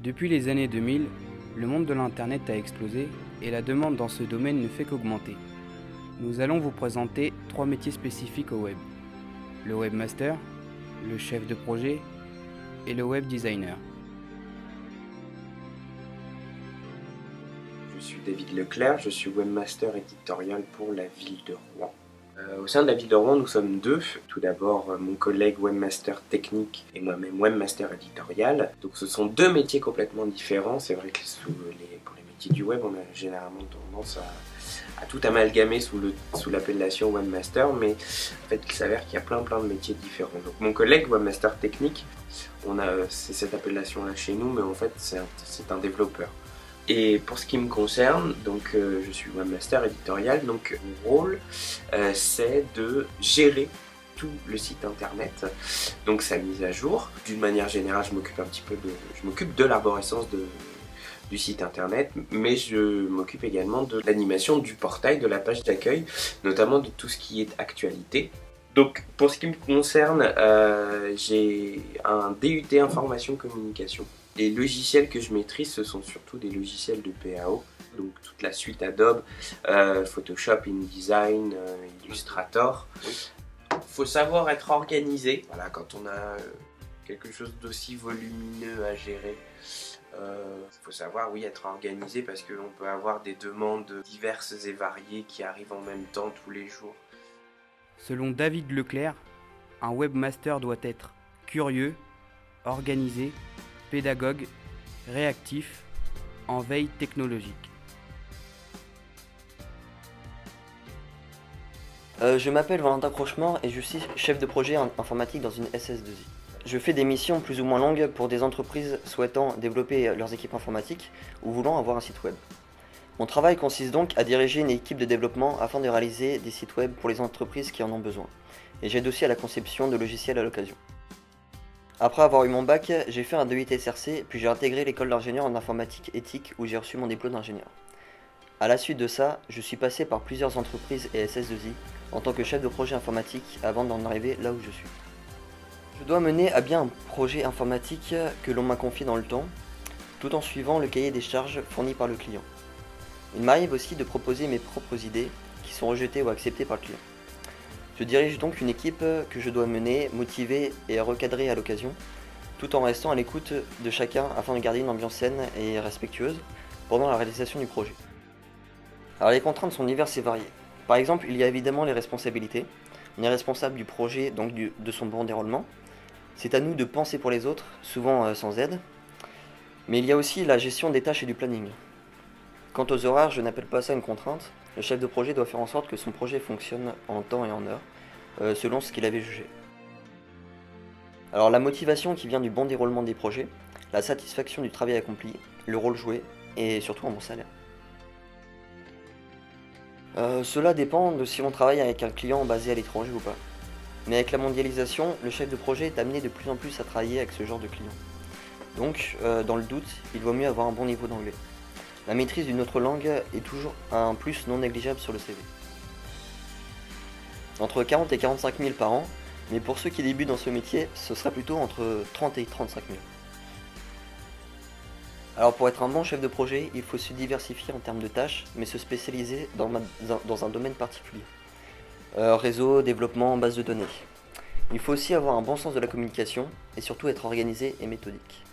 Depuis les années 2000, le monde de l'Internet a explosé et la demande dans ce domaine ne fait qu'augmenter. Nous allons vous présenter 3 métiers spécifiques au web. Le webmaster, le chef de projet et le web designer. Je suis David Leclerc, je suis webmaster éditorial pour la ville de Rouen. Au sein de la ville de Rouen, nous sommes deux. Tout d'abord, mon collègue webmaster technique et moi-même webmaster éditorial. Donc ce sont deux métiers complètement différents. C'est vrai que pour les métiers du web, on a généralement tendance à tout amalgamer sous l'appellation webmaster, mais en fait il s'avère qu'il y a plein de métiers différents. Donc mon collègue webmaster technique, c'est cette appellation-là chez nous, mais en fait c'est un développeur. Et pour ce qui me concerne, donc je suis webmaster éditorial, donc mon rôle c'est de gérer tout le site internet, donc sa mise à jour. D'une manière générale, je m'occupe de l'arborescence du site internet, mais je m'occupe également de l'animation du portail, de la page d'accueil, notamment de tout ce qui est actualité. Donc pour ce qui me concerne, j'ai un DUT information communication. Les logiciels que je maîtrise, ce sont surtout des logiciels de PAO, donc toute la suite Adobe, Photoshop, InDesign, Illustrator. Il faut savoir être organisé. Voilà, quand on a quelque chose d'aussi volumineux à gérer, il faut savoir, oui, être organisé, parce qu'on peut avoir des demandes diverses et variées qui arrivent en même temps tous les jours. Selon David Leclerc, un webmaster doit être curieux, organisé, pédagogue, réactif, en veille technologique. Je m'appelle Valentin Crochemort et je suis chef de projet informatique dans une SS2I. Je fais des missions plus ou moins longues pour des entreprises souhaitant développer leurs équipes informatiques ou voulant avoir un site web. Mon travail consiste donc à diriger une équipe de développement afin de réaliser des sites web pour les entreprises qui en ont besoin. Et j'aide aussi à la conception de logiciels à l'occasion. Après avoir eu mon bac, j'ai fait un DUT SRC, puis j'ai intégré l'école d'ingénieur en informatique éthique où j'ai reçu mon diplôme d'ingénieur. A la suite de ça, je suis passé par plusieurs entreprises et SS2I en tant que chef de projet informatique avant d'en arriver là où je suis. Je dois mener à bien un projet informatique que l'on m'a confié dans le temps, tout en suivant le cahier des charges fourni par le client. Il m'arrive aussi de proposer mes propres idées qui sont rejetées ou acceptées par le client. Je dirige donc une équipe que je dois mener, motiver et recadrer à l'occasion, tout en restant à l'écoute de chacun afin de garder une ambiance saine et respectueuse pendant la réalisation du projet. Alors les contraintes sont diverses et variées. Par exemple, il y a évidemment les responsabilités. On est responsable du projet, donc de son bon déroulement. C'est à nous de penser pour les autres, souvent sans aide. Mais il y a aussi la gestion des tâches et du planning. Quant aux horaires, je n'appelle pas ça une contrainte. Le chef de projet doit faire en sorte que son projet fonctionne en temps et en heure, selon ce qu'il avait jugé. Alors la motivation qui vient du bon déroulement des projets, la satisfaction du travail accompli, le rôle joué et surtout un bon salaire. Cela dépend de si on travaille avec un client basé à l'étranger ou pas. Mais avec la mondialisation, le chef de projet est amené de plus en plus à travailler avec ce genre de client. Donc, dans le doute, il vaut mieux avoir un bon niveau d'anglais. La maîtrise d'une autre langue est toujours un plus non négligeable sur le CV. Entre 40 et 45 000 par an, mais pour ceux qui débutent dans ce métier, ce sera plutôt entre 30 et 35 000. Alors pour être un bon chef de projet, il faut se diversifier en termes de tâches, mais se spécialiser dans un domaine particulier. Réseau, développement, base de données. Il faut aussi avoir un bon sens de la communication et surtout être organisé et méthodique.